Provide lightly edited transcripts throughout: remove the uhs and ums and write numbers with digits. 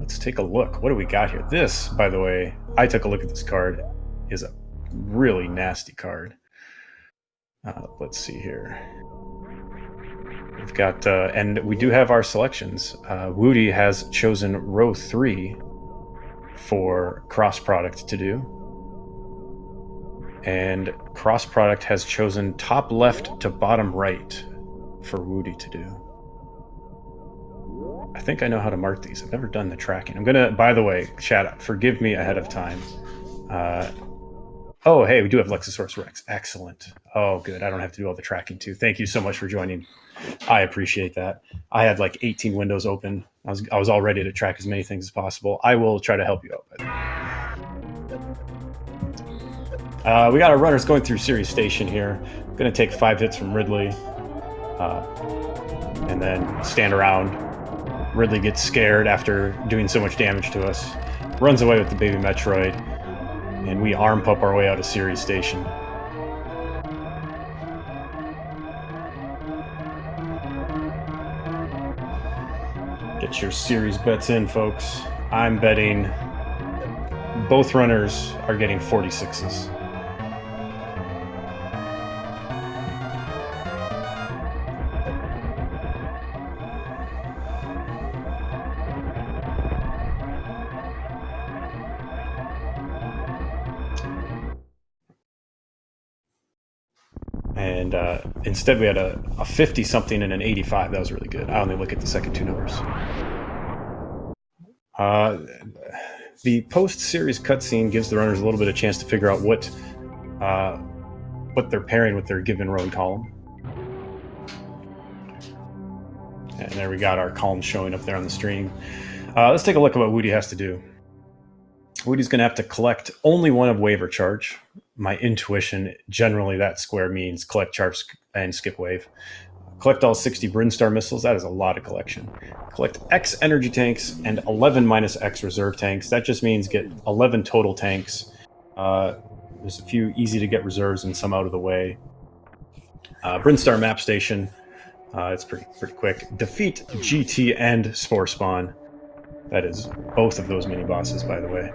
let's take a look. What do we got here? This, by the way, I took a look at this card, is a really nasty card. Let's see here. We've got, and we do have our selections. Whewty has chosen row 3 for cross product to do. And cross product has chosen top left to bottom right for Whewty to do. I think I know how to mark these. I've never done the tracking. I'm gonna, by the way, chat, forgive me ahead of time. Oh, hey, we do have Lexosaurus Rex. Excellent. Oh, good. I don't have to do all the tracking too. Thank you so much for joining. I appreciate that. I had like 18 windows open. I was all ready to track as many things as possible. I will try to help you out. We got our runners going through Series Station here. I'm gonna take 5 hits from Ridley, and then stand around. Ridley gets scared after doing so much damage to us, runs away with the baby Metroid, and we arm pump our way out of Series Station. Get your series bets in, folks. I'm betting both runners are getting 46s. And instead we had a 50-something and an 85. That was really good. I only look at the second 2 numbers. The post-series cutscene gives the runners a little bit of chance to figure out what they're pairing with their given row and column. And there we got our column showing up there on the stream. Let's take a look at what Whewty has to do. Whewty's going to have to collect only one of wave or charge. My intuition, generally that square means collect charge and skip wave. Collect all 60 Brinstar missiles. That is a lot of collection. Collect X energy tanks and 11 minus X reserve tanks. That just means get 11 total tanks. There's a few easy to get reserves and some out of the way. Brinstar map station. It's pretty quick. Defeat GT and Spore Spawn. That is both of those mini bosses, by the way.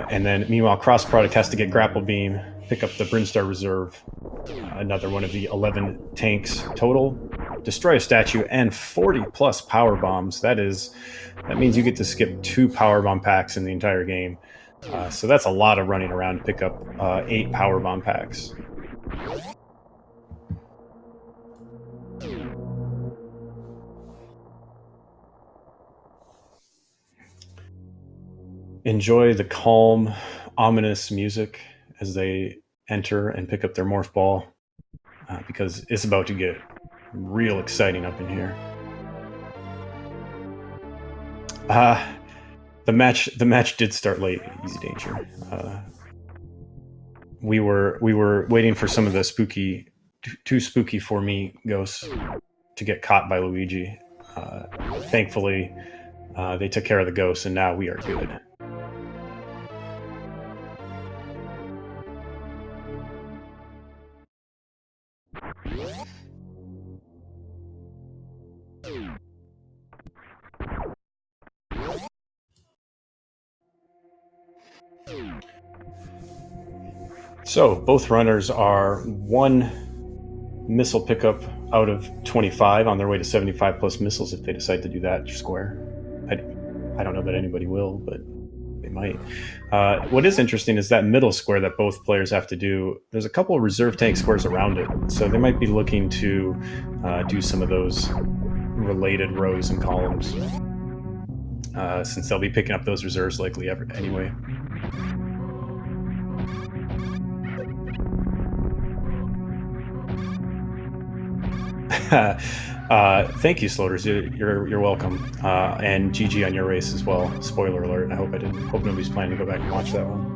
And then, meanwhile, Cross Product has to get Grapple Beam, pick up the Brinstar Reserve, another one of the 11 tanks total, destroy a statue, and 40 plus power bombs. That means you get to skip 2 power bomb packs in the entire game. So that's a lot of running around to pick up 8 power bomb packs. Enjoy the calm, ominous music as they enter and pick up their morph ball, because it's about to get real exciting up in here. The match did start late. Easy danger. We were waiting for some of the too spooky for me ghosts to get caught by Luigi. Thankfully, they took care of the ghosts, and now we are good. So both runners are 1 missile pickup out of 25 on their way to 75 plus missiles if they decide to do that square. I don't know that anybody will, but they might. What is interesting is that middle square that both players have to do. There's a couple of reserve tank squares around it, so they might be looking to do some of those related rows and columns, since they'll be picking up those reserves likely anyway. Thank you, Sloters. You're welcome. And GG on your race as well. Spoiler alert. I hope nobody's planning to go back and watch that one.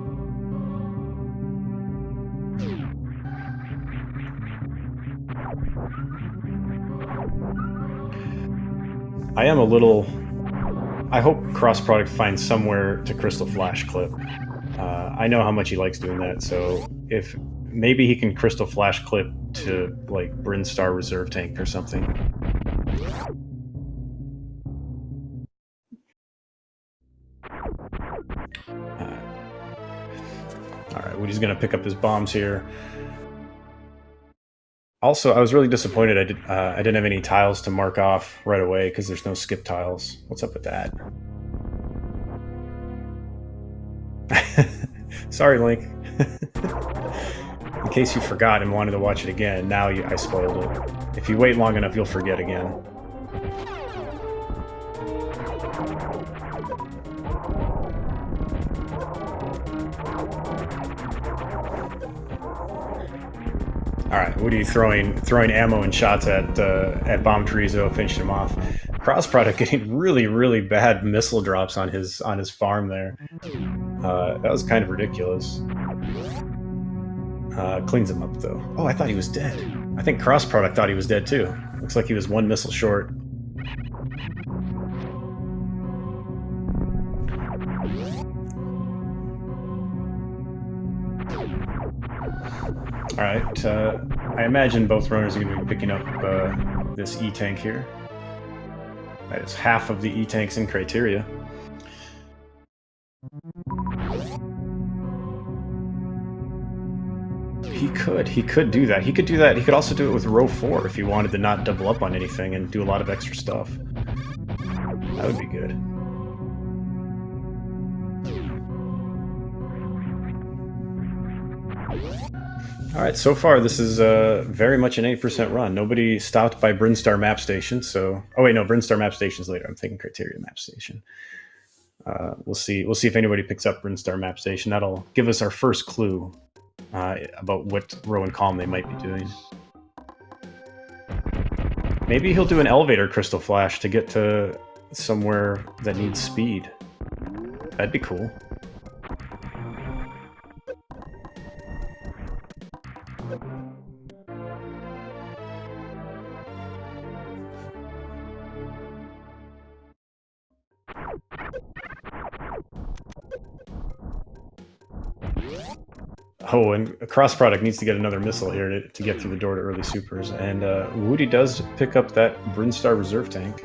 I hope Cross Product finds somewhere to Crystal Flash clip. I know how much he likes doing that, so if maybe he can Crystal Flash clip to like Brinstar Reserve Tank or something. All right, Woody's going to pick up his bombs here. Also, I was really disappointed I didn't have any tiles to mark off right away because there's no skip tiles. What's up with that? Sorry, Link. In case you forgot and wanted to watch it again, now I spoiled it. If you wait long enough, you'll forget again. All right, Whewty throwing ammo and shots at Bomb Chorizo, finishing him off. Crossproduct getting really bad missile drops on his farm there. That was kind of ridiculous. Cleans him up though. Oh, I thought he was dead. I think Crossproduct thought he was dead too. Looks like he was one missile short. All right, I imagine both runners are going to be picking up this E-tank here. That is half of the E-tanks in criteria. He could do that. He could do that. He could also do it with row 4 if he wanted to not double up on anything and do a lot of extra stuff. That would be good. All right, so far this is very much an 8% run. Nobody stopped by Brinstar map station, so... Oh wait, no, Brinstar map station's later. I'm thinking criteria map station. We'll see if anybody picks up Brinstar map station. That'll give us our first clue about what row and column they might be doing. Maybe he'll do an elevator crystal flash to get to somewhere that needs speed. That'd be cool. Oh, and crossproduct needs to get another missile here to get through the door to early supers. And Whewty does pick up that Brinstar reserve tank.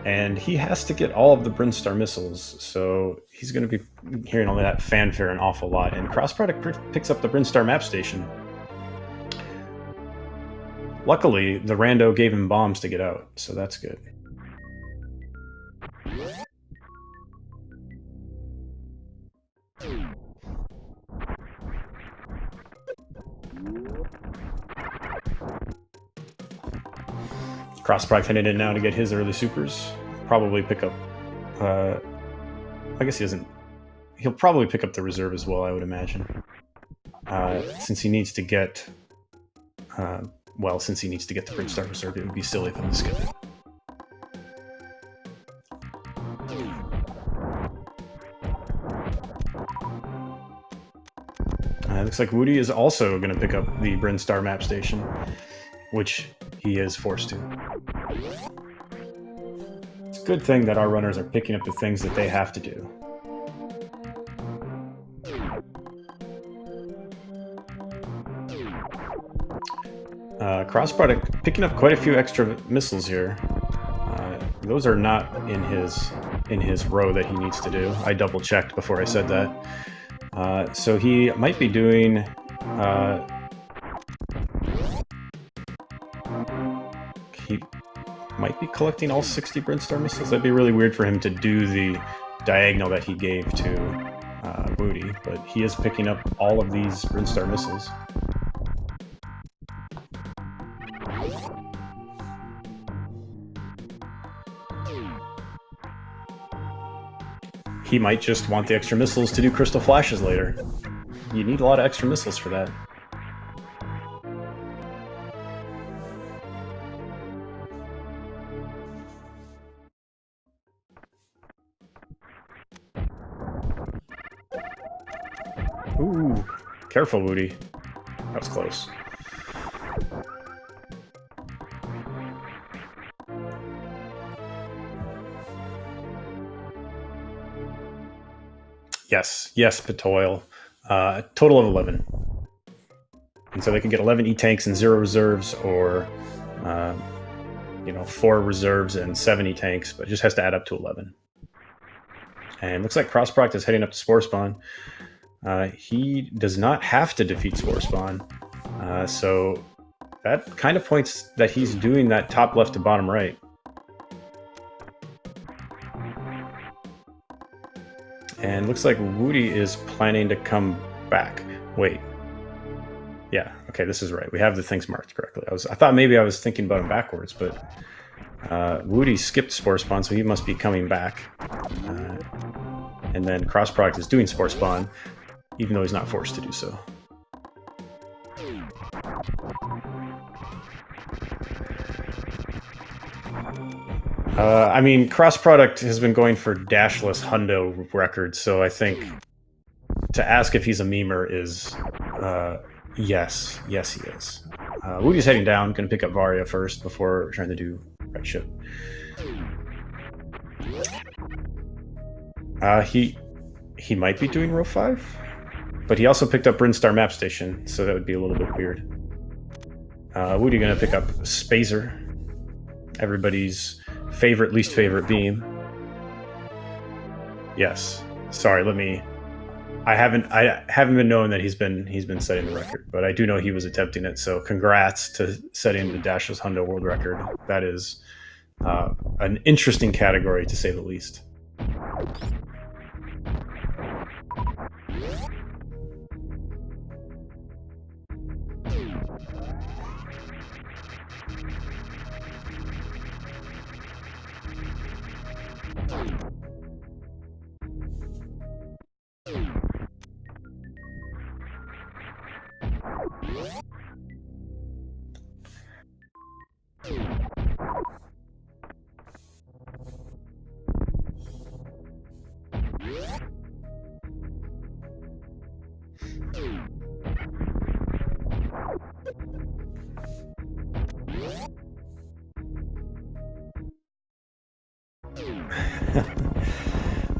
And he has to get all of the Brinstar missiles, so he's going to be hearing all that fanfare an awful lot. And crossproduct picks up the Brinstar map station. Luckily, the rando gave him bombs to get out, so that's good. Crossproduct headed in now to get his early supers. Probably pick up... I guess he doesn't... He'll probably pick up the reserve as well, I would imagine. Since he needs to get... well, since he needs to get the Brinstar reserve, it would be silly of him to skip it. Looks like Whewty is also going to pick up the Brinstar map station, which he is forced to. It's a good thing that our runners are picking up the things that they have to do. Crossproduct picking up quite a few extra missiles here. Those are not in his row that he needs to do. I double checked before I said that. So he might be doing. He might be collecting all 60 Brinstar missiles. That'd be really weird for him to do the diagonal that he gave to Whewty, but he is picking up all of these Brinstar missiles. He might just want the extra missiles to do crystal flashes later. You need a lot of extra missiles for that. Ooh, careful, Whewty. That was close. Yes, Patoil. Total of 11. And so they can get 11 E-tanks and 0 reserves, or 4 reserves and 7 E-tanks, but it just has to add up to 11. And looks like crossproduct is heading up to Spore Spawn. He does not have to defeat Spore Spawn, so that kind of points that he's doing that top left to bottom right. And looks like Whewty is planning to come back. Wait. Yeah, okay, this is right. We have the things marked correctly. I thought maybe I was thinking about him backwards, but Whewty skipped Spore Spawn, so he must be coming back. And then crossproduct is doing Spore Spawn, even though he's not forced to do so. I mean, crossproduct has been going for dashless hundo records, so I think to ask if he's a memer is yes, he is. Whewty's heading down, going to pick up Varia first before trying to do Red Ship. He might be doing row 5, but he also picked up Brinstar Map Station, so that would be a little bit weird. Whewty going to pick up Spazer, everybody's favorite, least favorite beam. Yes. Sorry, I haven't been knowing that he's been setting the record, but I do know he was attempting it. So congrats to setting the dashless hundo world record. That is an interesting category to say the least.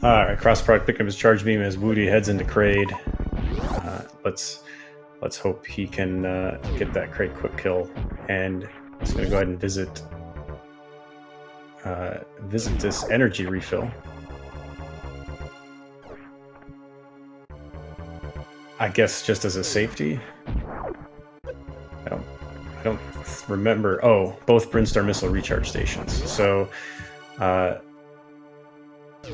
All right, crossproduct picking up his charge beam as Whewty heads into Kraid. Let's hope he can get that Kraid quick kill, and he's going to go ahead and visit this energy refill. I guess just as a safety. I don't remember. Oh, both Brinstar missile recharge stations. So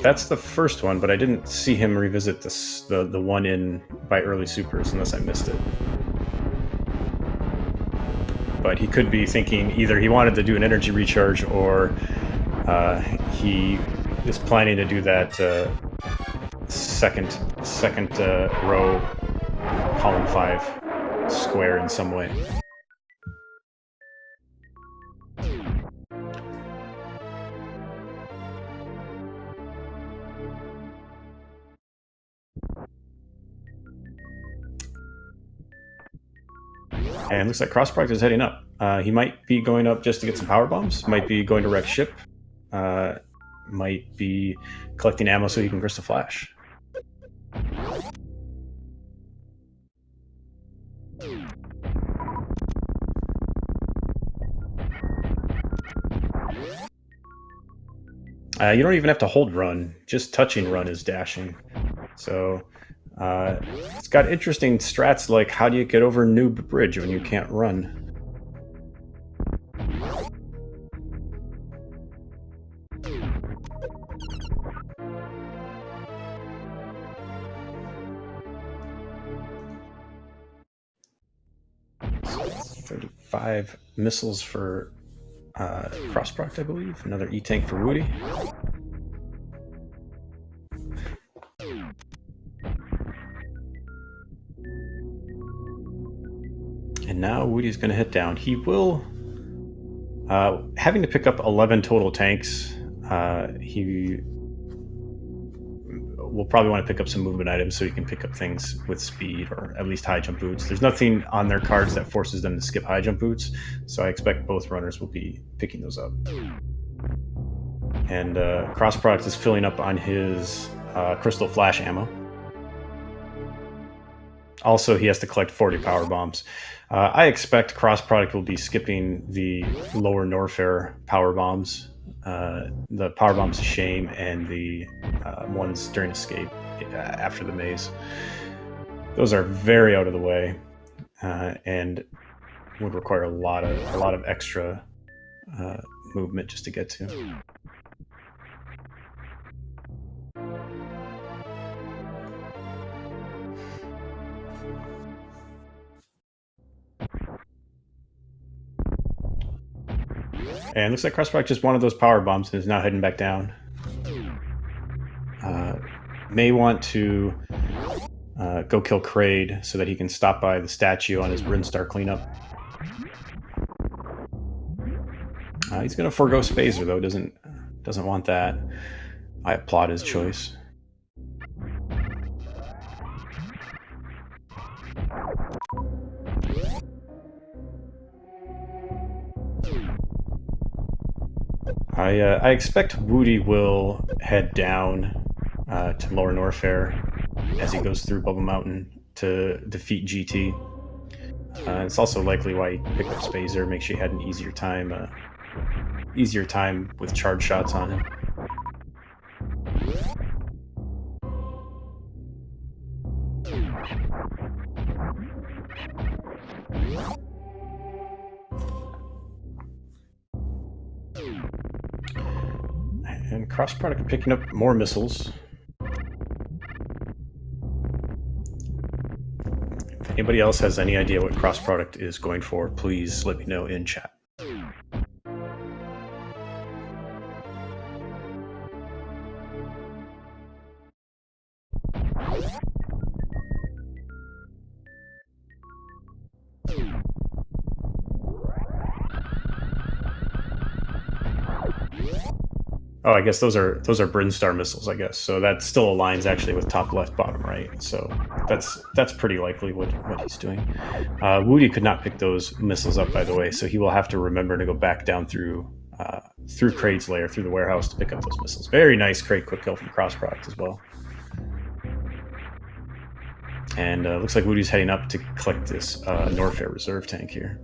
that's the first one, but I didn't see him revisit the one in by early supers, unless I missed it. But he could be thinking either he wanted to do an energy recharge, or he is planning to do that second row column 5 square in some way. And looks like crossproduct is heading up. He might be going up just to get some power bombs. Might be going to wreck ship. Might be collecting ammo so he can Crystal Flash. You don't even have to hold run. Just touching run is dashing. So it's got interesting strats like how do you get over Noob Bridge when you can't run? So 35 missiles for crossproduct, I believe. Another E-tank for Whewty. And now Whewty's going to hit down. He will, having to pick up 11 total tanks, he will probably want to pick up some movement items so he can pick up things with speed, or at least high jump boots. There's nothing on their cards that forces them to skip high jump boots, so I expect both runners will be picking those up. And crossproduct is filling up on his Crystal Flash ammo. Also, he has to collect 40 power bombs. I expect cross product will be skipping the lower Norfair power bombs, the power bombs of shame, and the ones during escape after the maze. Those are very out of the way, and would require a lot of extra movement just to get to. And looks like crossproduct just wanted those power bombs and is now heading back down. May want to go kill Kraid so that he can stop by the statue on his Brinstar cleanup. He's going to forego Spazer though. Doesn't want that. I applaud his choice. I expect Whewty will head down to Lower Norfair as he goes through Bubble Mountain to defeat GT. It's also likely why he picked up Spazer, make sure he had an easier time with charge shots on him. And cross product picking up more missiles. If anybody else has any idea what cross product is going for, please let me know in chat. Oh, I guess those are Brinstar missiles, I guess. So that still aligns actually with top left, bottom right. So that's pretty likely what he's doing. Whewty could not pick those missiles up, by the way, so he will have to remember to go back down through Kraid's lair, through the warehouse to pick up those missiles. Very nice Kraid quick kill from cross product as well. And looks like Whewty's heading up to collect this Norfair reserve tank here.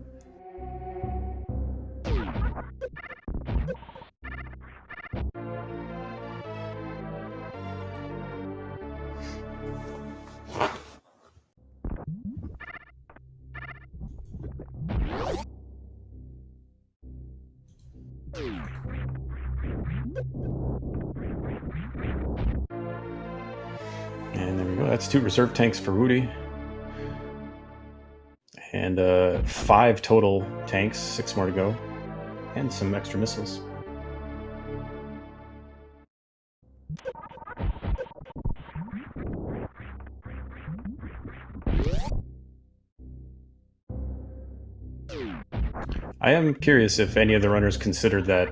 And there we go. That's 2 reserve tanks for Whewty. And 5 total tanks, 6 more to go. And some extra missiles. I am curious if any of the runners considered that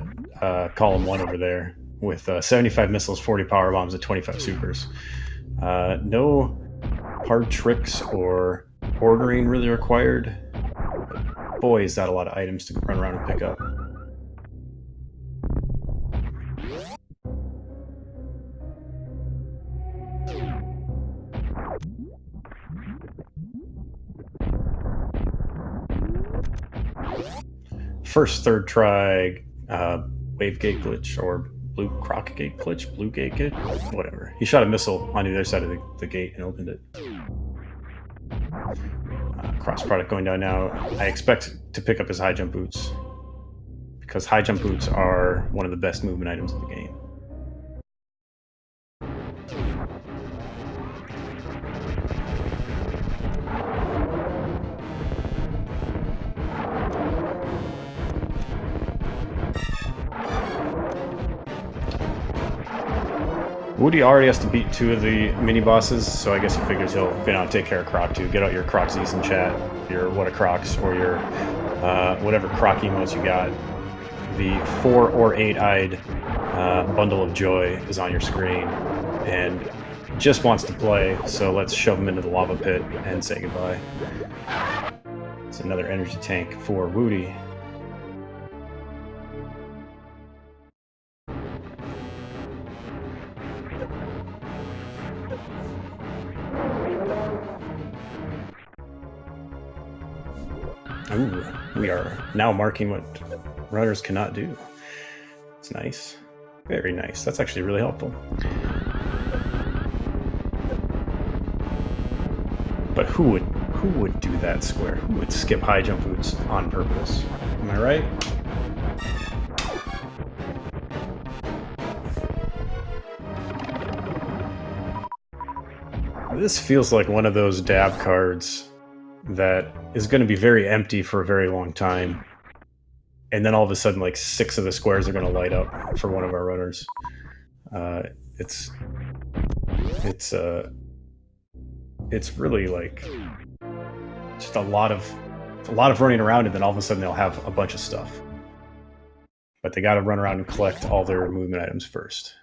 column 1 over there with 75 missiles, 40 power bombs, and 25 supers. No hard tricks or ordering really required. But boy, is that a lot of items to run around and pick up. First third try wave gate glitch or blue croc gate glitch, blue gate glitch, whatever. He shot a missile on the other side of the gate and opened it. Cross product going down now. I expect to pick up his high jump boots because high jump boots are one of the best movement items in the game. Whewty already has to beat 2 of the mini bosses, so I guess he figures he'll take care of Croc too. Get out your Croxies in chat, your What a Crocs, or your whatever Croc emotes you got. The 4 or 8-eyed bundle of joy is on your screen, and just wants to play. So let's shove him into the lava pit and say goodbye. It's another energy tank for Whewty. Ooh, we are now marking what runners cannot do. It's nice. Very nice. That's actually really helpful. But who would do that square? Who would skip high jump boots on purpose? Am I right? This feels like one of those dab cards that is going to be very empty for a very long time. And then all of a sudden, like 6 of the squares are going to light up for one of our runners. It's really like just a lot of running around, and then all of a sudden they'll have a bunch of stuff. But they got to run around and collect all their movement items first.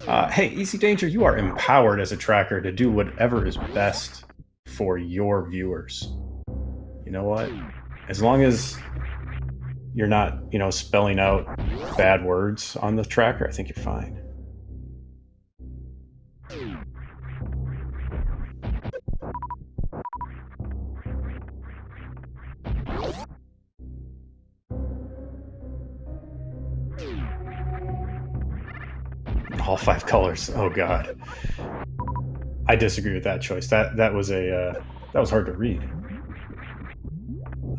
Hey, Easy Danger, you are empowered as a tracker to do whatever is best for your viewers. You know what? As long as you're not, spelling out bad words on the tracker, I think you're fine. All 5 colors. Oh god. I disagree with that choice. That was hard to read.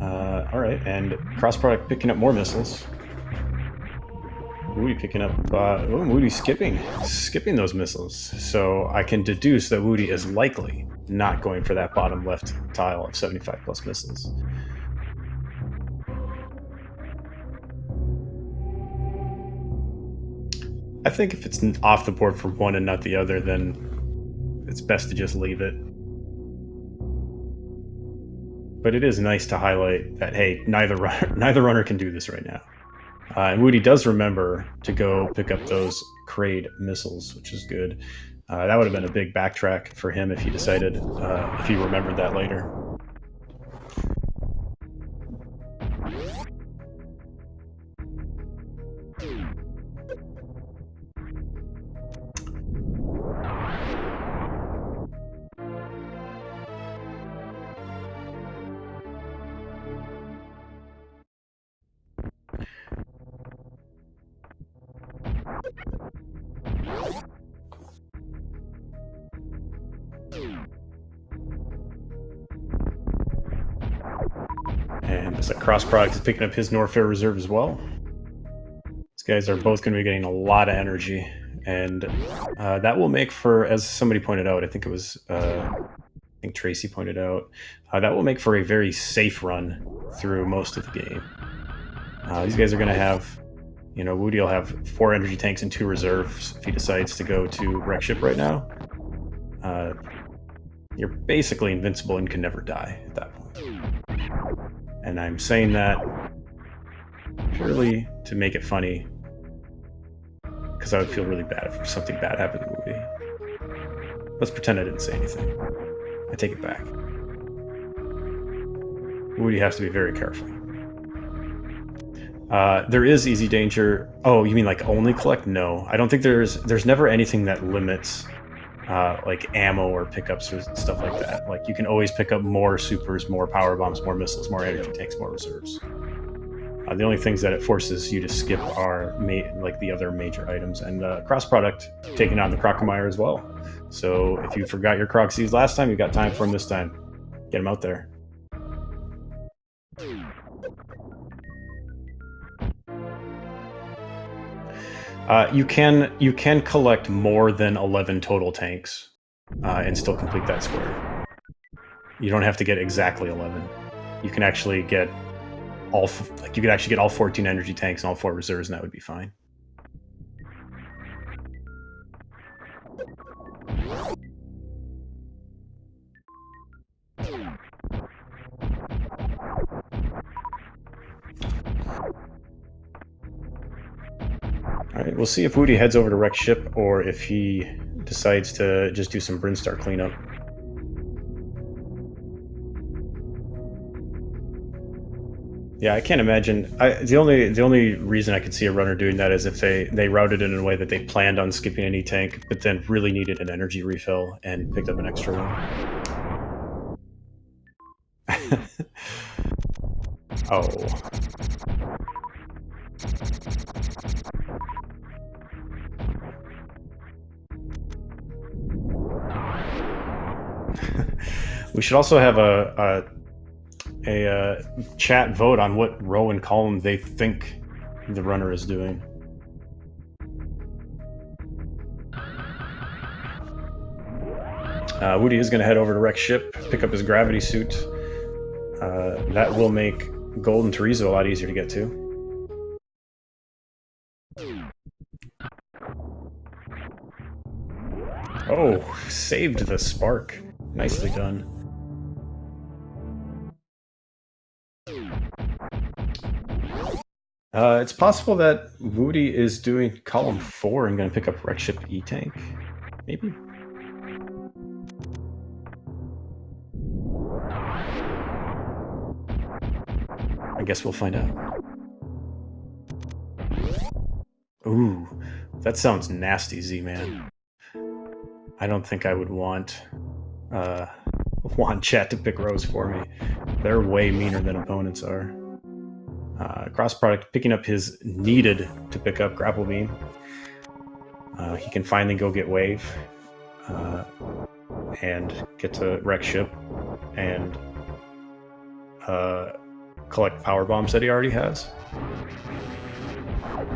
All right, and crossproduct picking up more missiles. Whewty picking up. Whewty skipping those missiles. So I can deduce that Whewty is likely not going for that bottom left tile of 75 plus missiles. I think if it's off the board for one and not the other, then it's best to just leave it. But it is nice to highlight that, hey, neither runner can do this right now. And Whewty does remember to go pick up those Kraid missiles, which is good. That would have been a big backtrack for him if he decided, if he remembered that later. And this crossproduct is picking up his Norfair reserve as well. These guys are both going to be getting a lot of energy, and that will make for, as somebody pointed out, I think it was, I think Tracy pointed out, that will make for a very safe run through most of the game. These guys are going to have, Whewty will have 4 energy tanks and 2 reserves if he decides to go to wreck ship right now. You're basically invincible and can never die at that point. And I'm saying that purely to make it funny, because I would feel really bad if something bad happened to Whewty. Let's pretend I didn't say anything. I take it back. Whewty has to be very careful. There is easy danger. Oh, you mean like only collect? No, I don't think there's never anything that limits like ammo or pickups or stuff like that. Like you can always pick up more supers, more power bombs, more missiles, more energy tanks, more reserves. The only things that it forces you to skip are like the other major items, and cross product taking on the Crocomire as well. So if you forgot your Croc Seeds last time, you got time for them this time. Get them out there. You can collect more than 11 total tanks and still complete that square. You don't have to get exactly 11. You can actually get all 14 energy tanks and all 4 reserves, and that would be fine. Alright, we'll see if Whewty heads over to wreck ship or if he decides to just do some Brinstar cleanup. Yeah, I can't imagine. The only reason I could see a runner doing that is if they routed it in a way that they planned on skipping any tank, but then really needed an energy refill and picked up an extra one. Oh. We should also have a chat vote on what row and column they think the runner is doing. Whewty is going to head over to Rex ship, pick up his gravity suit. That will make Golden Teresa a lot easier to get to. Oh, saved the spark. Nicely done. It's possible that Whewty is doing column 4 and going to pick up Rex ship E-Tank. Maybe? I guess we'll find out. Ooh, that sounds nasty, Z-Man. I don't think I would want chat to pick rows for me. They're way meaner than opponents are. Cross product picking up his needed to pick up grapple beam. He can finally go get wave and get to Rex ship and collect power bombs that he already has.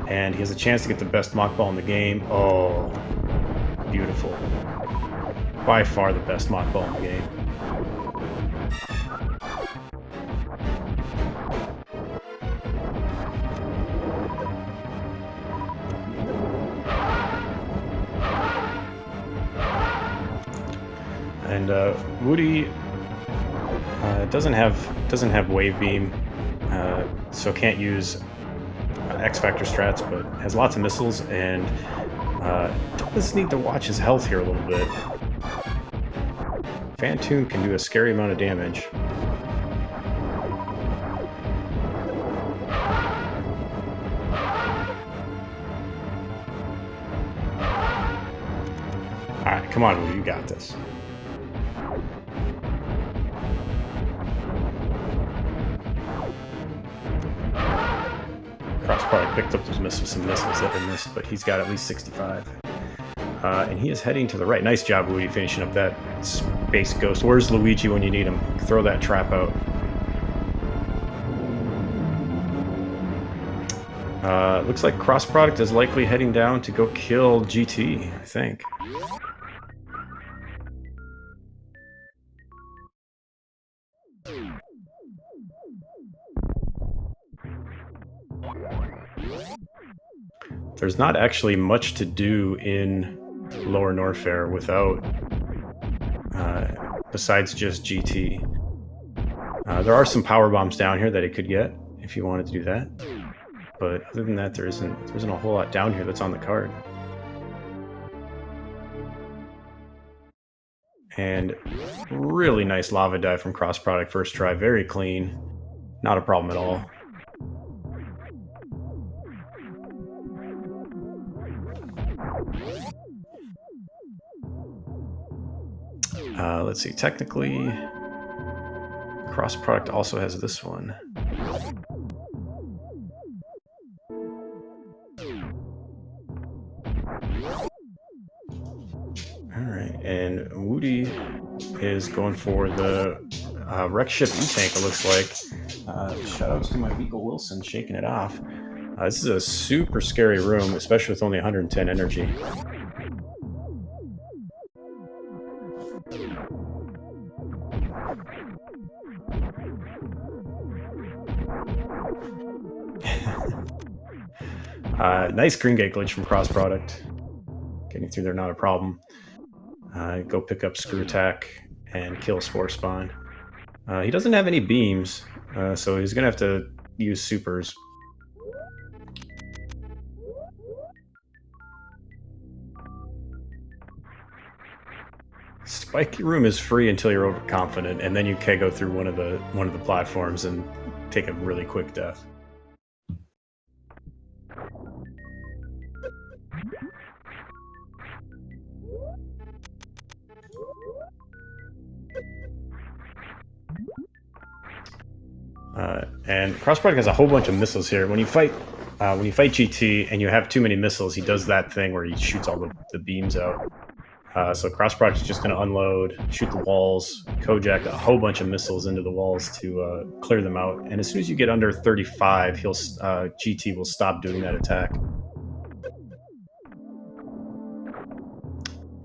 And he has a chance to get the best mock ball in the game. Oh, beautiful. By far the best mock ball in the game. And Whewty doesn't have wave beam, so can't use X Factor strats, but has lots of missiles and does need to watch his health here a little bit. Phantoon can do a scary amount of damage. Alright, come on, Whewty, you got this. Cross product picked up some missiles that they missed, but he's got at least 65. And he is heading to the right. Nice job, Whewty, finishing up that space ghost. Where's Luigi when you need him? Throw that trap out. Looks like cross product is likely heading down to go kill GT, I think. There's not actually much to do in Lower Norfair without, besides just GT. There are some power bombs down here that it could get if you wanted to do that. But other than that, there isn't a whole lot down here that's on the card. And really nice lava dive from cross product first try, very clean, not a problem at all. Let's see, technically, cross product also has this one. Alright, and Whewty is going for the Rex ship E-Tank, it looks like. Shout out to my Vico Wilson shaking it off. This is a super scary room, especially with only 110 energy. Nice green gate glitch from cross product. Getting through there, not a problem. Go pick up screw attack and kill spore spawn. He doesn't have any beams, so he's gonna have to use supers. Spike room is free until you're overconfident, and then you can go through one of the platforms and take a really quick death. And crossproduct has a whole bunch of missiles here. When you fight GT and you have too many missiles, he does that thing where he shoots all the beams out. So crossproduct is just going to unload, shoot the walls, Kojak a whole bunch of missiles into the walls to clear them out. And as soon as you get under 35, GT will stop doing that attack.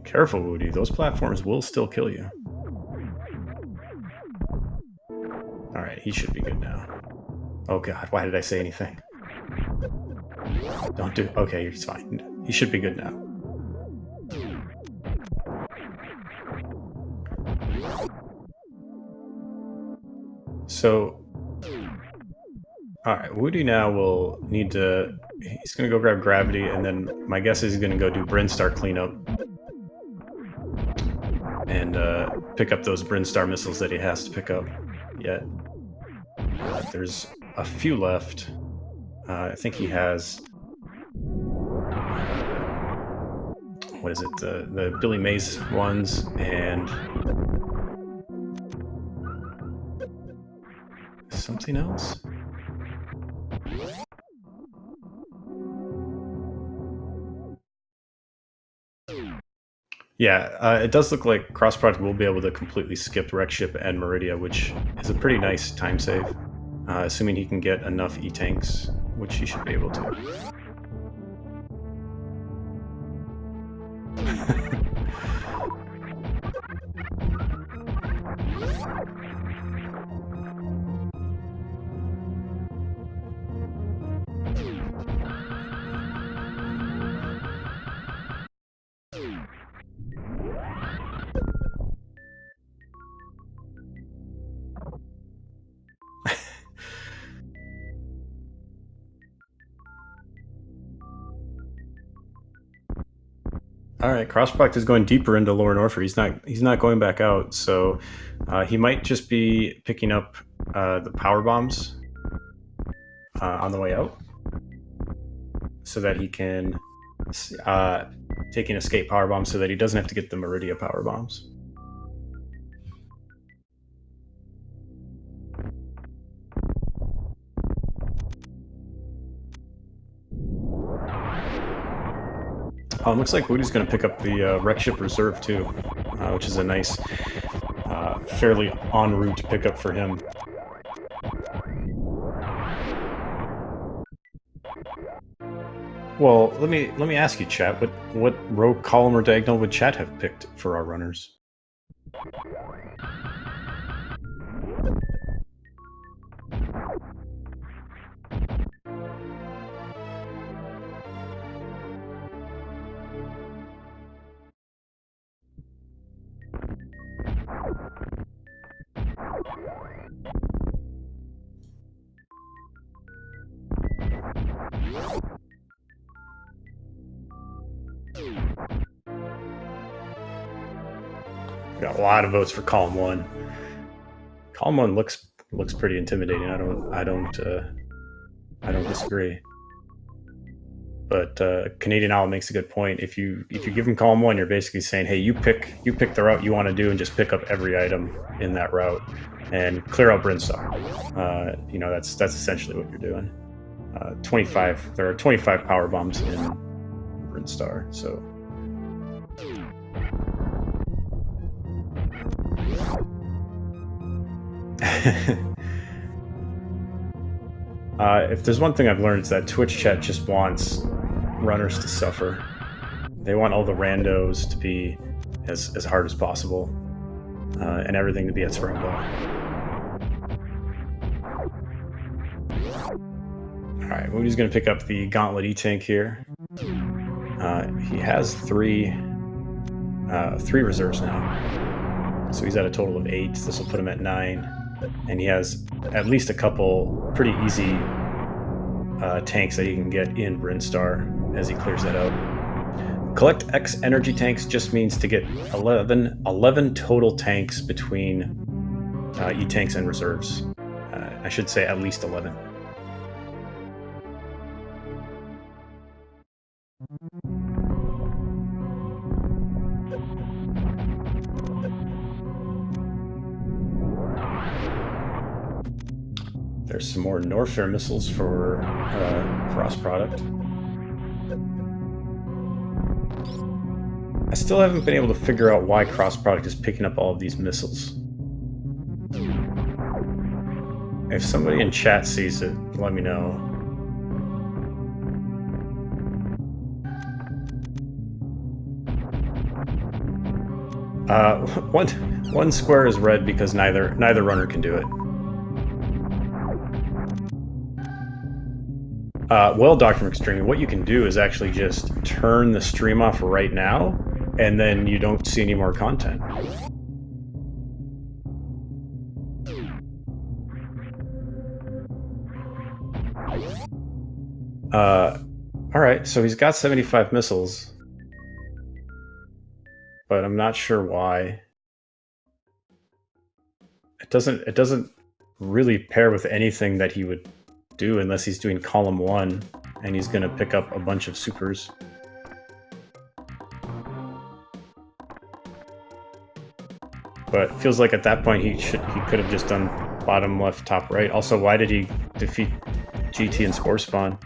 Careful, Whewty. Those platforms will still kill you. All right, he should be good now. Oh god, why did I say anything? Don't do... Okay, he's fine. He should be good now. So... Alright, Whewty now will need to... He's going to go grab Gravity, and then my guess is he's going to go do Brinstar cleanup. And pick up those Brinstar missiles that he has to pick up yet. There's a few left. I think he has... what is it? The Billy Mays ones, and... something else? Yeah, it does look like crossproduct will be able to completely skip Wreckship and Meridia, which is a pretty nice time save. Assuming he can get enough E-tanks, which he should be able to. All right, crossproduct is going deeper into lower Norfair. He's not going back out, so he might just be picking up the power bombs on the way out, so that he can take an escape power bomb, so that he doesn't have to get the Meridia power bombs. Oh, it looks like Whewty's going to pick up the Wreckship Reserve too, which is a nice, fairly en route pickup for him. Well, let me ask you, chat. What row, column, or diagonal would chat have picked for our runners? Got a lot of votes for column 1. Column 1 looks pretty intimidating. I don't disagree. But Canadian Owl makes a good point. If you give him column 1, you're basically saying, hey, you pick the route you want to do and just pick up every item in that route and clear out Brinstar. You know, that's essentially what you're doing. 25. There are 25 power bombs in Brinstar, so. If there's one thing I've learned, it's that Twitch chat just wants runners to suffer. They want all the randos to be as hard as possible, and everything to be at spring ball. Alright, Whewty's going to pick up the Gauntlet E-Tank here. He has three reserves now. So he's at a total of 8. This will put him at 9. And he has at least a couple pretty easy tanks that he can get in Brinstar as he clears that out. Collect X energy tanks just means to get 11 total tanks between E-tanks and reserves. I should say at least 11. There's some more Norfair missiles for cross product. I still haven't been able to figure out why cross product is picking up all of these missiles. If somebody in chat sees it, let me know. One square is red because neither runner can do it. Well, Dr. McStream, what you can do is actually just turn the stream off right now, and then you don't see any more content. All right, so he's got 75 missiles, but I'm not sure why. It doesn't really pair with anything that he would do unless he's doing column 1 and he's going to pick up a bunch of supers. But it feels like at that point he could have just done bottom, left, top, right. Also, why did he defeat GT and Spore Spawn?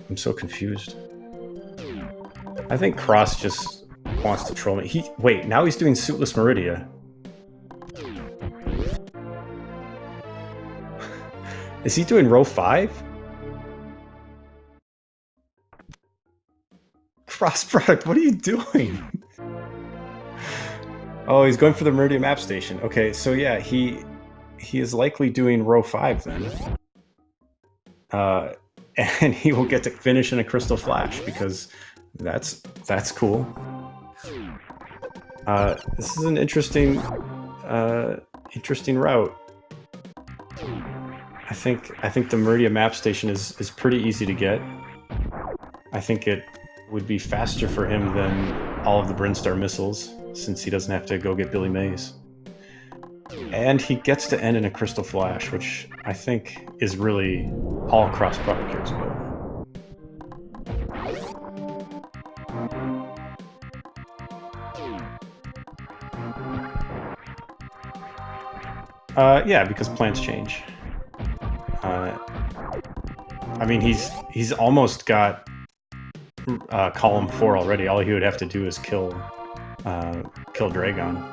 I'm so confused. I think Cross just wants to troll me. Wait, now he's doing Suitless Meridia. Is he doing row 5? Cross product, what are you doing? Oh, he's going for the Meridia map station. Okay, so yeah, he is likely doing row 5 then. And he will get to finish in a Crystal Flash because that's cool. This is an interesting route. I think the Meridia map station is pretty easy to get. I think it would be faster for him than all of the Brinstar missiles, since he doesn't have to go get Billy Mays. And he gets to end in a Crystal Flash, which I think is really all cross product cares about. Yeah, because plans change. I mean, he's almost got column 4 already. All he would have to do is kill Dragon.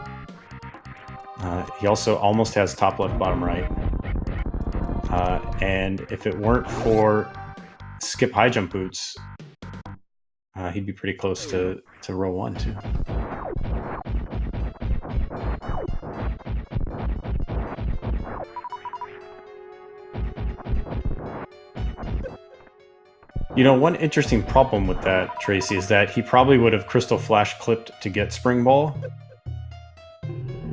He also almost has top left, bottom right. And if it weren't for skip high jump boots, he'd be pretty close to row 1 too. You know, one interesting problem with that, Tracy, is that he probably would have Crystal Flash clipped to get Spring Ball,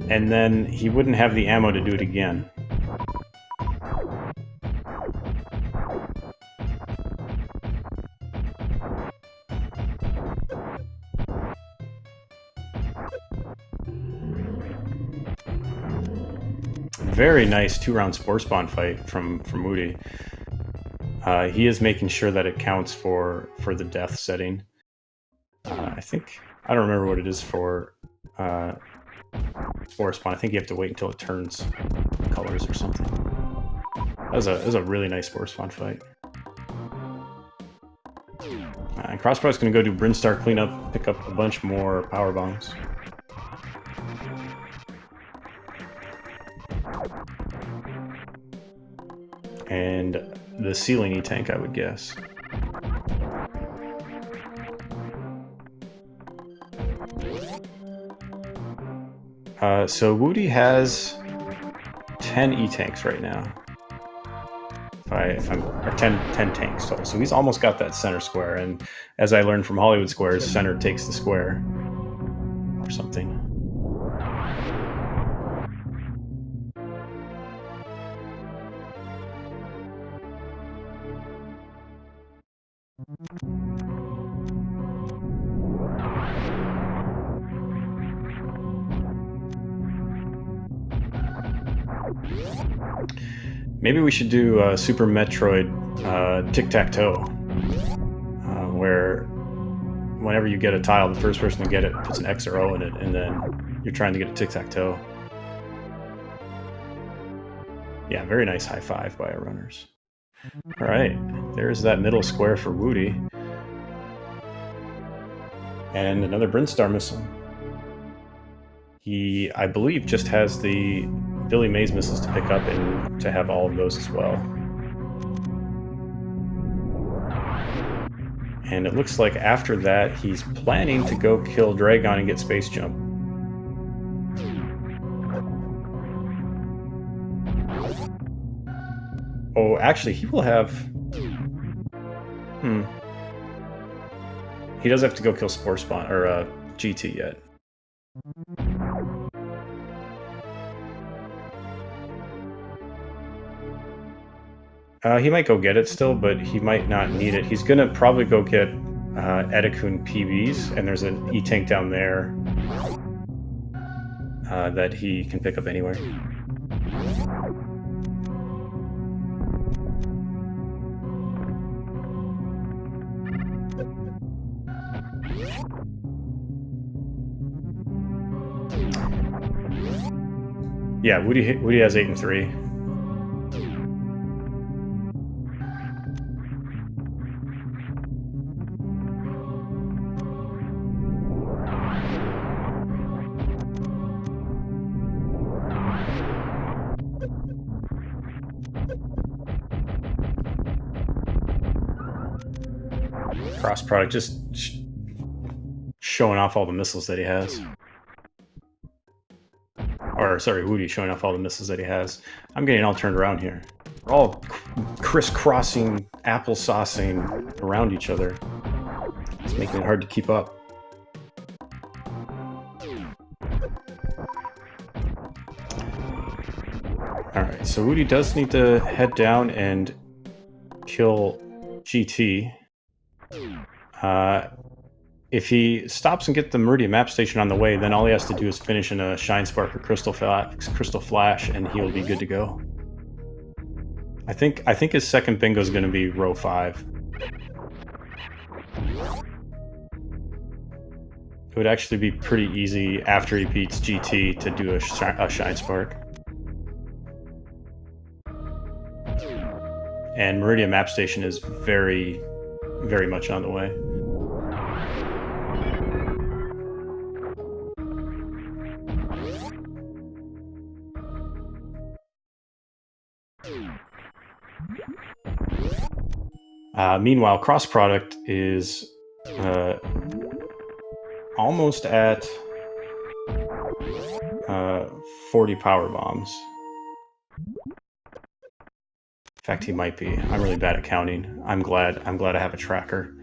and then he wouldn't have the ammo to do it again. Very nice 2-round Spore Spawn fight from Whewty. He is making sure that it counts for the death setting. I don't remember what it is for Spore Spawn. I think you have to wait until it turns colors or something. That was a really nice Spore Spawn fight. And Crossbow's going to go do Brinstar cleanup, pick up a bunch more power bombs. And the ceiling E-tank, I would guess. So Whewty has 10 E-tanks right now. Or 10 tanks total. So he's almost got that center square, and as I learned from Hollywood Squares, center takes the square. Or something. Maybe we should do Super Metroid tic-tac-toe, where whenever you get a tile, the first person to get it puts an X or O in it, and then you're trying to get a tic-tac-toe. Yeah, very nice high five by our runners. All right, there's that middle square for Whewty. And another Brinstar missile. He, I believe, just has the Billy Mays missiles to pick up and to have all of those as well. And it looks like after that, he's planning to go kill Dragon and get Space Jump. Oh, actually, he will have... He does have to go kill Spore Spawn, or GT yet. He might go get it still, but he might not need it. He's gonna probably go get Edikun PBs, and there's an E-Tank down there that he can pick up anywhere. Yeah, Whewty has 8 and 3. Crossproduct just showing off all the missiles that he has. Or, sorry, Whewty showing off all the missiles that he has. I'm getting all turned around here. We're all crisscrossing, applesaucing around each other. It's making it hard to keep up. Alright, so Whewty does need to head down and kill GT. If he stops and gets the Meridian map station on the way, then all he has to do is finish in a Shine Spark or Crystal Flash, and he'll be good to go. I think his second bingo is going to be row 5. It would actually be pretty easy after he beats GT to do a Shine Spark. And Meridian map station is very, very much on the way. Meanwhile, cross product is almost at 40 power bombs. In fact, he might be. I'm really bad at counting. I'm glad I have a tracker.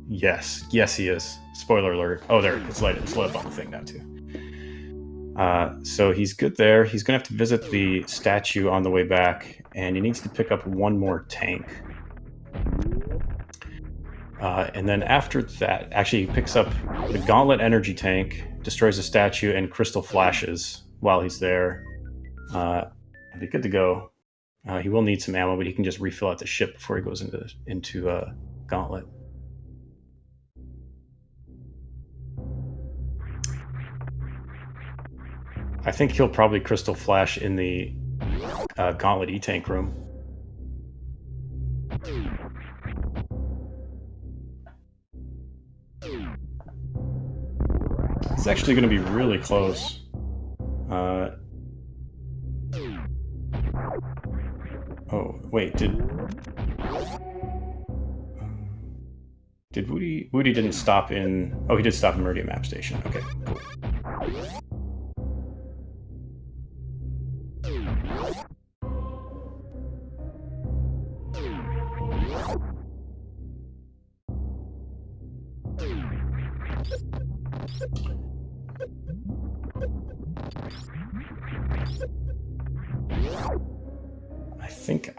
Yes, he is. Spoiler alert. Oh, there, it's lit up on the thing now too. So he's good there. He's gonna have to visit the statue on the way back, and he needs to pick up one more tank. And then after that, actually, he picks up the Gauntlet Energy Tank, destroys the statue, and Crystal Flashes while he's there. He'll be good to go. He will need some ammo, but he can just refill out the ship before he goes into Gauntlet. I think he'll probably Crystal Flash in the Gauntlet E-Tank room. It's actually going to be really close. Oh, wait, did Whewty didn't stop in... Oh, he did stop in Meridian Map Station. Okay, cool.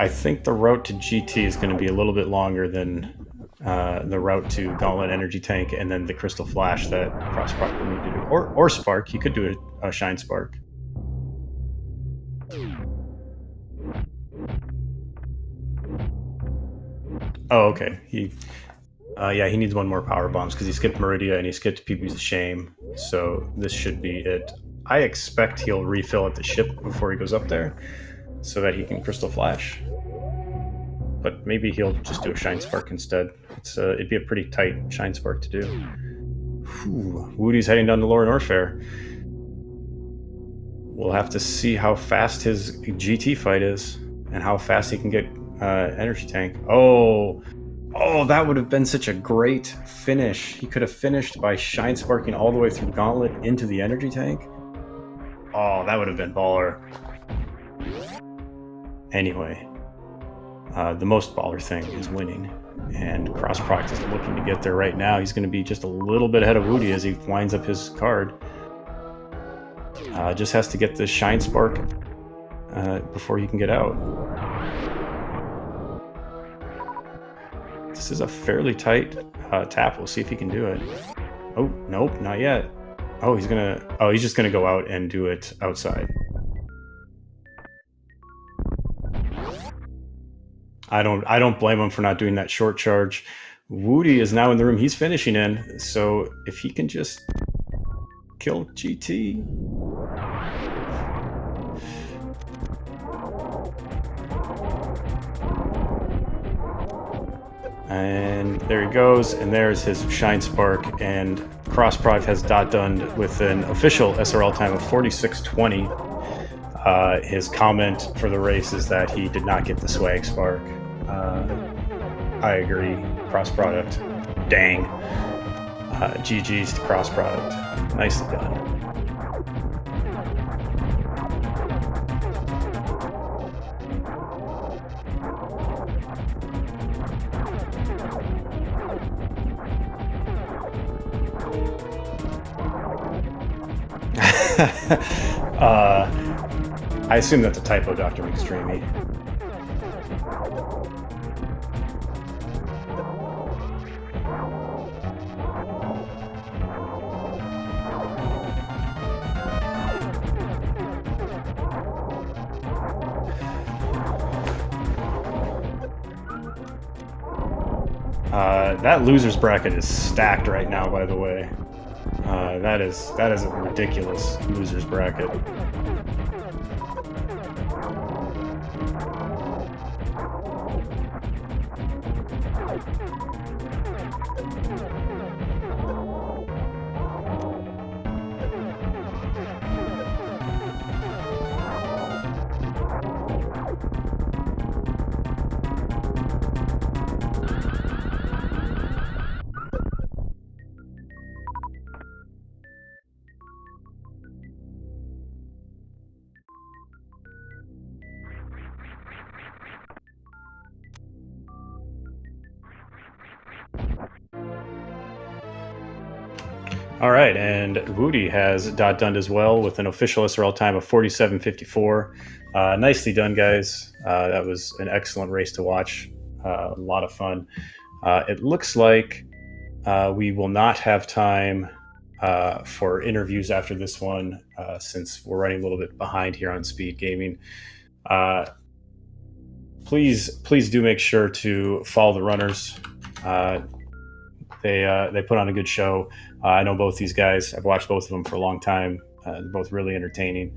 I think the route to GT is going to be a little bit longer than the route to Gauntlet Energy Tank, and then the Crystal Flash that Crossproduct will need to do, or Spark. You could do a Shine Spark. Oh, okay. Yeah, he needs one more power bombs because he skipped Meridia and he skipped PB's Shame. So this should be it. I expect he'll refill at the ship before he goes up there, so that he can Crystal Flash. But maybe he'll just do a Shine Spark instead. It'd be a pretty tight Shine Spark to do. Whew. Whewty's heading down to Lower Norfair. We'll have to see how fast his GT fight is and how fast he can get energy tank. Oh, that would have been such a great finish. He could have finished by Shine Sparking all the way through Gauntlet into the energy tank. Oh, that would have been baller. Anyway, the most baller thing is winning, and crossproduct is looking to get there right now. He's going to be just a little bit ahead of Whewty as he winds up his card. Just has to get the Shine Spark before he can get out. This is a fairly tight tap. We'll see if he can do it. Oh, nope, not yet. Oh, he's just gonna go out and do it outside. I don't blame him for not doing that short charge. Whewty is now in the room he's finishing in, so if he can just kill GT. And there he goes, and there's his Shine Spark, and crossproduct has done with an official SRL time of 46:20. His comment for the race is that he did not get the swag spark. I agree, crossproduct. Dang. GG's to crossproduct. Nicely done. I assume that's a typo, Dr. McStreamy. That loser's bracket is stacked right now, by the way. That is a ridiculous loser's bracket. All right, and Whewty has done as well with an official SRL time of 47:54. Nicely done, guys. That was an excellent race to watch. A lot of fun. It looks like we will not have time for interviews after this one, since we're running a little bit behind here on SpeedGaming. Please do make sure to follow the runners. They put on a good show. I know both these guys. I've watched both of them for a long time. They're both really entertaining.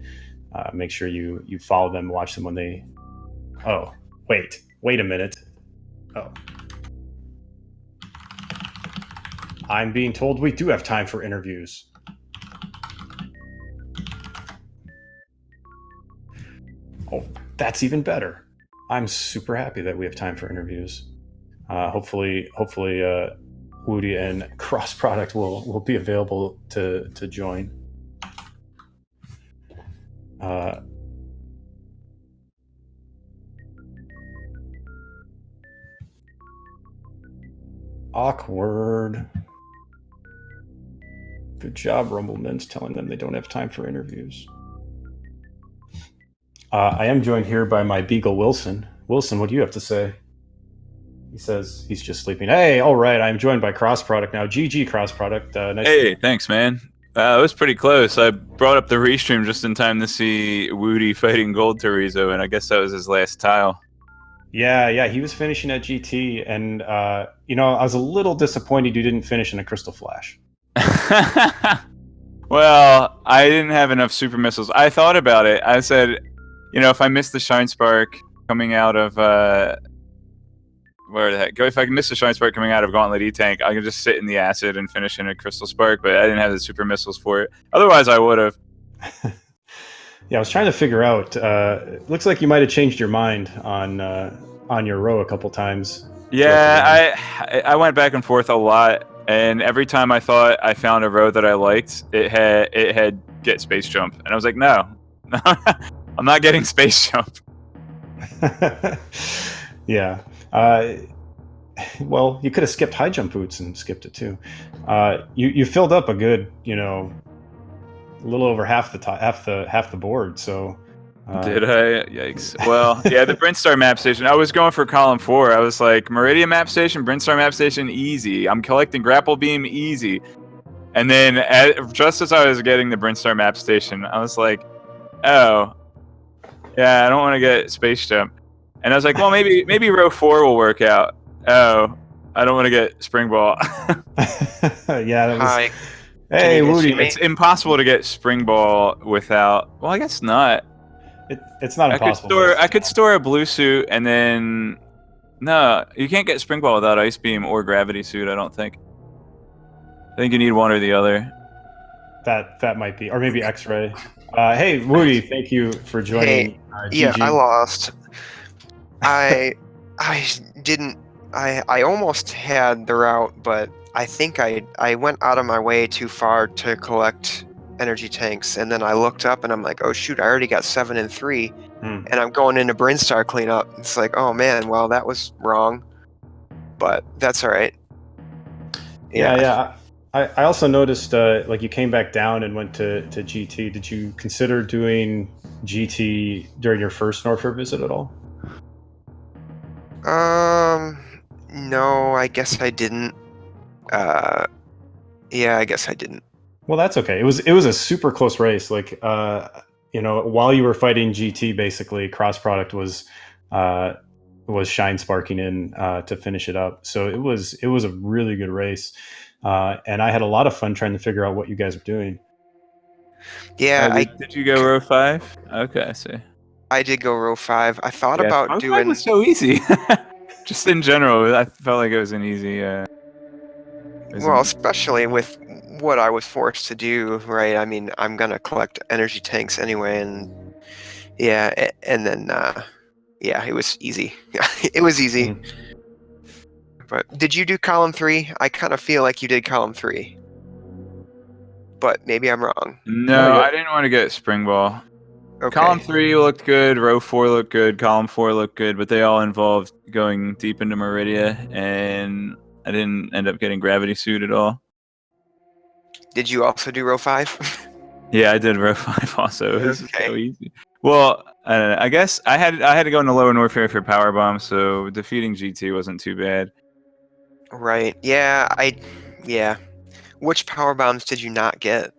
Make sure you follow them, watch them when they... Oh, wait a minute. Oh. I'm being told we do have time for interviews. Oh, that's even better. I'm super happy that we have time for interviews. Hopefully, Whewty and crossproduct will be available to join. Awkward. Good job, Rumbleman's telling them they don't have time for interviews. I am joined here by my beagle, Wilson. Wilson, what do you have to say? He says he's just sleeping. Hey, all right. I'm joined by crossproduct now. GG, crossproduct. Nice. Hey, thanks, man. It was pretty close. I brought up the restream just in time to see Whewty fighting Gold Torizo, and I guess that was his last tile. Yeah, he was finishing at GT, and I was a little disappointed you didn't finish in a Crystal Flash. Well, I didn't have enough super missiles. I thought about it. I said, if I miss the shine spark coming out of where the heck? If I can miss the shine spark coming out of Gauntlet E-Tank, I can just sit in the acid and finish in a crystal spark. But I didn't have the super missiles for it. Otherwise, I would have. Yeah, I was trying to figure out. It looks like you might have changed your mind on your row a couple times. Yeah, I went back and forth a lot, and every time I thought I found a road that I liked, it had get space jump, and I was like, no, I'm not getting space jump. Yeah. Well, you could have skipped high jump boots and skipped it too. You filled up a good, a little over half the board. So did I? Yikes. Well, yeah, the Brinstar map station. I was going for column 4. I was like, Meridian map station, Brinstar map station, easy. I'm collecting grapple beam, easy. And then just as I was getting the Brinstar map station, I was like, oh, yeah, I don't want to get space jump. And I was like, well, maybe row 4 will work out. Oh, I don't want to get spring ball. Yeah, that was. Hi. Hey, Whewty. It's impossible to get spring ball without. Well, I guess not. It's not impossible. I could store a blue suit and then. No, you can't get spring ball without ice beam or gravity suit. I don't think. I think you need one or the other. That might be, or maybe X-ray. Hey, Whewty, thank you for joining. Yeah, GG. I lost. I didn't. I almost had the route, but I think I went out of my way too far to collect energy tanks, and then I looked up and I'm like, oh shoot, I already got 7 and 3, and I'm going into Brinstar cleanup. It's like, oh man, well that was wrong, but that's all right. Yeah. I also noticed like you came back down and went to GT. Did you consider doing GT during your first Norfair visit at all? No, I guess I didn't. Yeah, I guess I didn't. Well, that's okay. It was a super close race. Like while you were fighting GT, basically cross product was shine sparking in to finish it up. So it was a really good race. And I had a lot of fun trying to figure out what you guys were doing. Yeah, did you go row 5? Okay, I see. I did go row 5. I thought about doing. It was so easy. Just in general, I felt like it was an easy. Well, especially with what I was forced to do, right? I mean, I'm gonna collect energy tanks anyway, and yeah, and then yeah, it was easy. It was easy. Mm-hmm. But did you do column 3? I kind of feel like you did column 3, but maybe I'm wrong. No, I didn't want to get spring ball. Okay. Column 3 looked good, row 4 looked good, column 4 looked good, but they all involved going deep into Meridia, and I didn't end up getting gravity suit at all. Did you also do row 5? Yeah, I did row 5 also. It was Okay. so easy. Well, I don't know. I guess I had to go into lower Norfair for power bomb, so defeating GT wasn't too bad. Right. Yeah. Yeah. Which power bombs did you not get?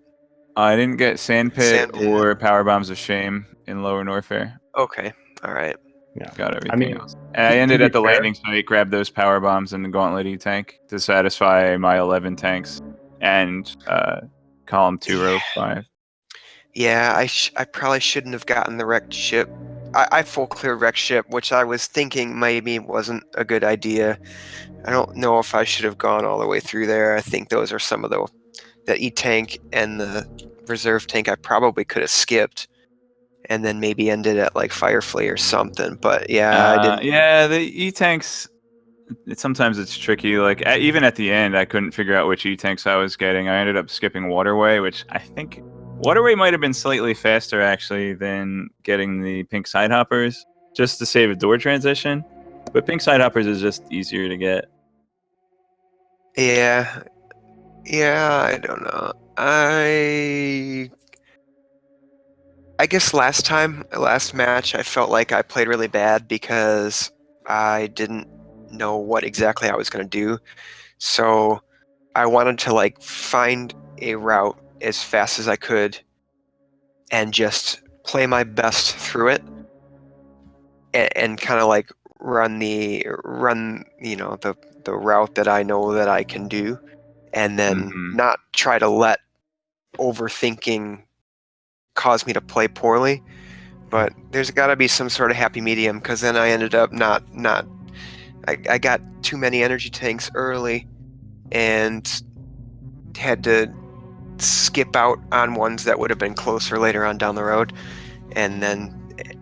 I didn't get Sandpit Sandpit. or Power Bombs of Shame in Lower Norfair. Okay. All right. Yeah. Got everything else. And I ended at the landing site, grabbed those Power Bombs in the Gauntlet E-Tank to satisfy my 11 tanks and column 2, row 5. Yeah, I probably shouldn't have gotten the wrecked ship. I full cleared wrecked ship, which I was thinking maybe wasn't a good idea. I don't know if I should have gone all the way through there. I think those are some of the E-Tank and the reserve tank I probably could have skipped, and then maybe ended at like Firefly or something. But yeah, I didn't. Yeah, the E-Tanks, sometimes it's tricky. Like even at the end, I couldn't figure out which E-Tanks I was getting. I ended up skipping Waterway, which I think Waterway might have been slightly faster actually than getting the pink side hoppers, just to save a door transition. But pink side hoppers is just easier to get. Yeah, I don't know. I guess last match, I felt like I played really bad because I didn't know what exactly I was going to do. So I wanted to like find a route as fast as I could and just play my best through it and kind of like run the route that I know that I can do, and then not try to let overthinking caused me to play poorly. But there's got to be some sort of happy medium, because then I ended up not. I got too many energy tanks early, and had to skip out on ones that would have been closer later on down the road, and then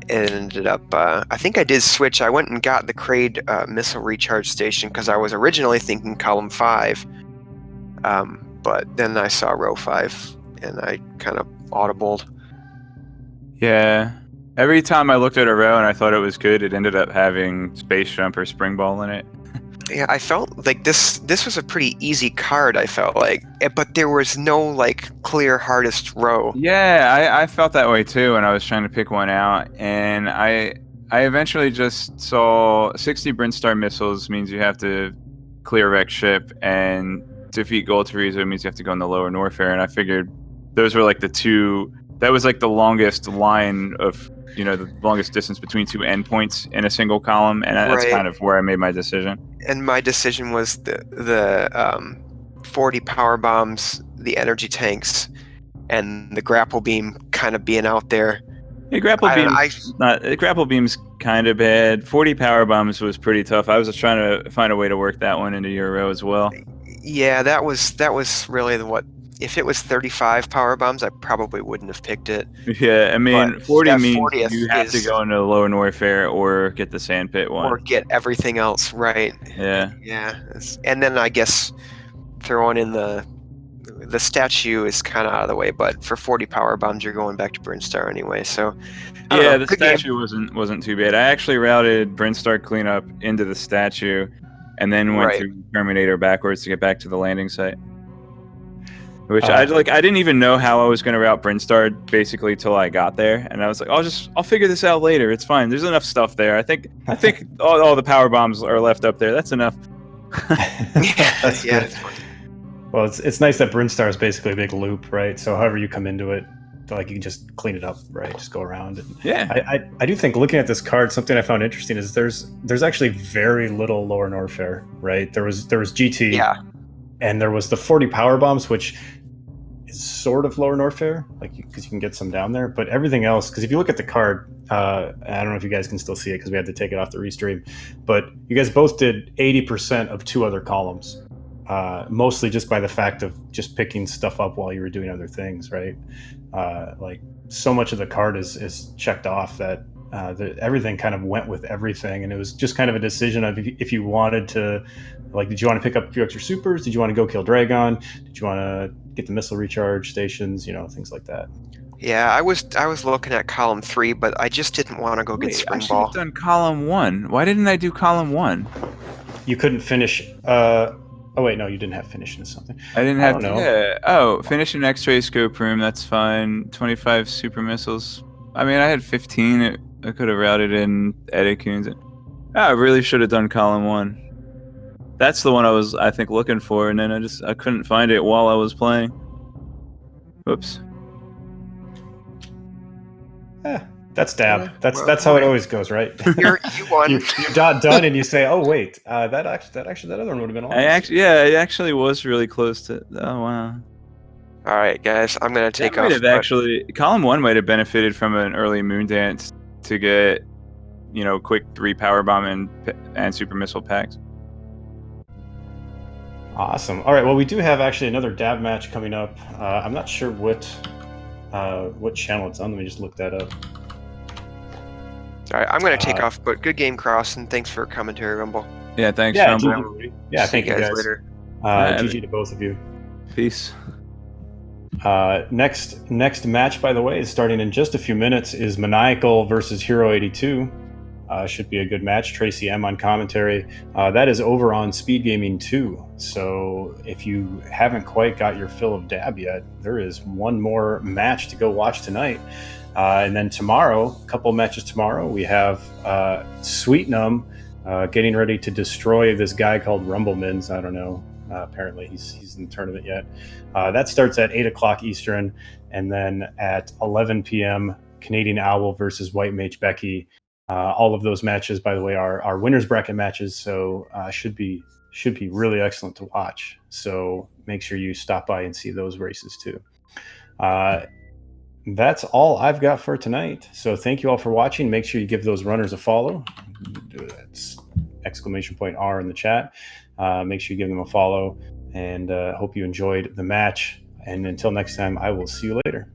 it ended up. I think I did switch. I went and got the Kraid missile recharge station because I was originally thinking column 5, but then I saw row 5, and I kind of audibled. Yeah. Every time I looked at a row and I thought it was good, it ended up having Space Jump or Spring Ball in it. Yeah, I felt like this was a pretty easy card, I felt like, but there was no like clear hardest row. Yeah, I felt that way too when I was trying to pick one out, and I eventually just saw 60 Brinstar missiles means you have to clear wreck ship, and defeat Gold Teresa means you have to go in the lower Norfair, and I figured those were like the two. That was like the longest line of, the longest distance between two endpoints in a single column, and that's Right. kind of where I made my decision. And my decision was the 40 power bombs, the energy tanks, and the grapple beam kind of being out there. Yeah, grapple beam's kind of bad. 40 power bombs was pretty tough. I was just trying to find a way to work that one into your row as well. Yeah, that was really what. If it was 35 power bombs, I probably wouldn't have picked it. Yeah, I mean, But 40 that means 40th you have to go into the lower Norfair or get the sandpit one. Or get everything else right. Yeah. Yeah. And then I guess throwing in the statue is kind of out of the way, but for 40 power bombs, you're going back to Brinstar anyway. So I don't know, The good statue wasn't too bad. I actually routed Brinstar cleanup into the statue, and then went through Terminator backwards to get back to the landing site. Which I didn't even know how I was going to route Brinstar basically till I got there, and I was like, I'll figure this out later. It's fine. There's enough stuff there. I think all the power bombs are left up there. That's enough. That's good. Well, it's nice that Brinstar is basically a big loop, right? So however you come into it, like you can just clean it up, right? Just go around. And yeah. I do think looking at this card, something I found interesting is there's actually very little lower Norfair, right? There was GT, and there was the 40 power bombs, which is sort of lower Norfair, like because you can get some down there, but everything else, because if you look at the card, I don't know if you guys can still see it because we had to take it off the restream, but you guys both did 80% of 2 other columns, mostly just by the fact of just picking stuff up while you were doing other things, right? Like so much of the card is checked off that everything kind of went with everything, and it was just kind of a decision of if you wanted to, like, did you want to pick up a few extra supers? Did you want to go kill Dragon? Did you want to get the missile recharge stations? Things like that. Yeah, I was looking at column 3, but I just didn't want to go get Spring I should Ball. have done column 1. Why didn't I do column 1? You couldn't finish. Oh wait, no, you didn't have finishing something. I didn't have to. Yeah. Oh, finish an X-ray scope room. That's fine. 25 super missiles. I mean, I had 15. I could have routed in Edicoons. I really should have done column 1. That's the one I think looking for, and then I couldn't find it while I was playing. Oops. That's dab. That's how it always goes, right? You won. you dot done, and you say, "Oh wait, that other one would have been awesome." It actually was really close to. Oh wow. All right, guys, I'm gonna take off. Column 1 might have benefited from an early moon dance to get, quick 3 power bomb and super missile packs. Awesome. All right. Well, we do have actually another dab match coming up. I'm not sure what channel it's on. Let me just look that up. All right, I'm going to take off, but good game, Cross, and thanks for commentary, Rumble. Yeah, thanks, Rumble. Thank you guys. Later. GG to both of you. Peace. Next match, by the way, is starting in just a few minutes, is Maniacal versus Hero 82. Should be a good match. Tracy M on commentary. That is over on SpeedGaming 2. So if you haven't quite got your fill of dab yet, there is one more match to go watch tonight. And then tomorrow, a couple matches tomorrow, we have Sweetnum getting ready to destroy this guy called Rumblemans. I don't know. Apparently he's in the tournament yet. That starts at 8 o'clock Eastern. And then at 11 p.m., Canadian Owl versus White Mage Becky. All of those matches, by the way, are winners bracket matches, so should be really excellent to watch. So make sure you stop by and see those races too. That's all I've got for tonight. So thank you all for watching. Make sure you give those runners a follow. It's !R in the chat. Make sure you give them a follow, and hope you enjoyed the match. And until next time, I will see you later.